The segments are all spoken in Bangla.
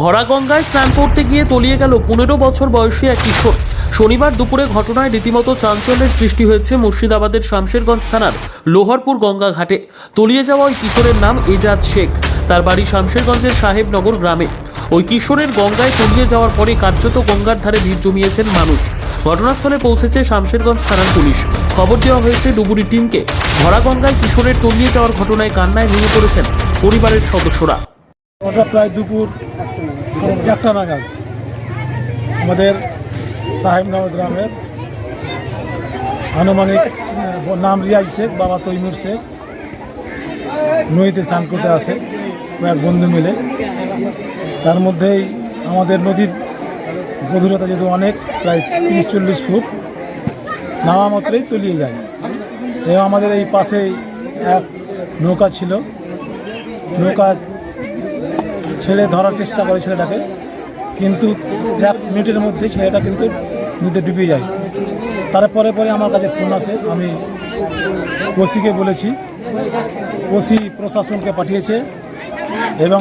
ভরা গঙ্গায় স্নান করতে গিয়ে তলিয়ে গেল 15 বছর বয়সী এক কিশোর। শনিবার দুপুরে ঘটনায় রীতিমতো চাঞ্চল্যের সৃষ্টি হয়েছে মুর্শিদাবাদের শামশেরগঞ্জ থানার লোহারপুর গঙ্গা ঘাটে। তলিয়ে যাওয়া ওই কিশোরের নাম এজাজ শেখ। তার বাড়ি শামশেরগঞ্জের সাহেবনগর গ্রামে। ওই কিশোরের গঙ্গায় তলিয়ে যাওয়ার পরে কার্যত গঙ্গার ধারে ভিড় জমিয়েছেন মানুষ। ঘটনাস্থলে পৌঁছেছে শামশেরগঞ্জ থানার পুলিশ। খবর দেওয়া হয়েছে ডুবুরি টিমকে। ভরা গঙ্গায় কিশোরের তলিয়ে যাওয়ার ঘটনায় কান্নায় ভেঙে পড়েছেন পরিবারের সদস্যরা। ওটা প্রায় দুপুর 1টা নাগাদ আমাদের সাহেবনগর গ্রামের আনুমানিক নাম রিয়াজ শেখ, বাবা তৈমুর শেখ নদীতে স্নান করতে আসে কয়েক বন্ধু মিলে। তার মধ্যেই আমাদের নদীর গভীরতা যেহেতু অনেক, প্রায় 30-40 ফুট, নামা মাত্রই তলিয়ে যায়। এবং আমাদের এই পাশেই এক নৌকা ছিল, নৌকা ছেলে ধরার চেষ্টা করে ছেলেটাকে, কিন্তু 1 মিনিটের মধ্যে ছেলেটা কিন্তু নদীতে ডুবে যায়। তারপরে আমার কাছে ফোন আসে, আমি ওসিকে বলেছি, ওসি প্রশাসনকে পাঠিয়েছে এবং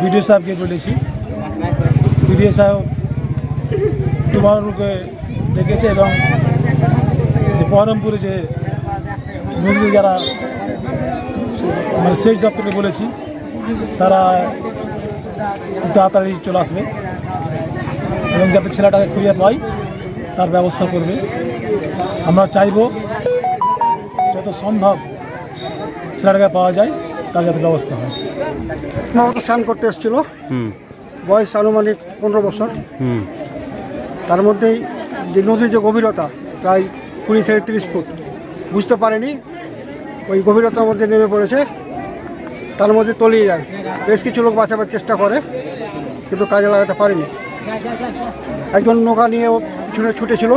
বিডিও সাহেবকে বলেছি। বিডিও সাহেব দুবারকে ডেকেছে এবং বহরমপুরে যে নদীতে যারা সেচ দপ্তরকে বলেছি, তারা তাড়াতাড়ি চলে আসবে এবং যাতে ছেলেটাকে খুঁজে পাই তার ব্যবস্থা করবে। আমরা চাইব যত সম্ভব ছেলেটাকে পাওয়া যায় তার যাতে ব্যবস্থা হয়। মতো স্নান করতে এসেছিল, বয়স আনুমানিক 15 বছর। তার মধ্যেই যে নদীর যে গভীরতা প্রায় 20-30 ফুট, বুঝতে পারেনি ওই গভীরতার মধ্যে নেমে পড়েছে, তার মধ্যে তলিয়ে যায়। বেশ কিছু লোক বাঁচাবার চেষ্টা করে কিন্তু কাজে লাগাতে পারেনি। একজন নৌকা নিয়ে পিছনে ছুটেছিল,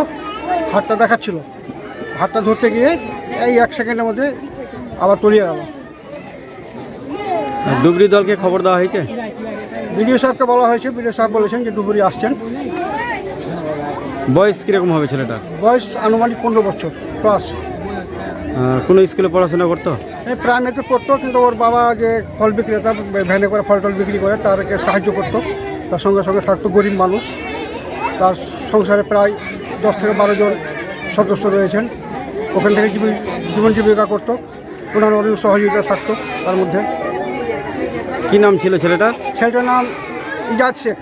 হাতটা দেখাচ্ছিল, হাতটা ধরতে গিয়ে এই 1 সেকেন্ডের মধ্যে আবার তলিয়ে গেল। ডুবুরি দলকে খবর দেওয়া হয়েছে? বিডিও সাহেবকে বলা হয়েছে, বিডিও সাহেব বলেছেন যে ডুবুরি আসছেন। বয়স কীরকম হবে ছেলেটা? বয়স আনুমানিক 15 বছর প্লাস। কোনো স্কুলে পড়াশোনা করতো? প্রাইমারিতে পড়তো, কিন্তু ওর বাবা যে ফল বিক্রেতা, ভ্যানে করে ফল টল বিক্রি করে, তাদেরকে সাহায্য করতো। তার সঙ্গে সঙ্গে থাকতো গরিব মানুষ। তার সংসারে প্রায় 10 থেকে 12 জন সদস্য রয়েছেন। ওখান থেকে জীবন জীবিকা করতো, ওনার অনেক সহযোগিতা থাকতো। তার মধ্যে কী নাম ছিল ছেলেটার? ছেলেটার নাম এজাজ শেখ।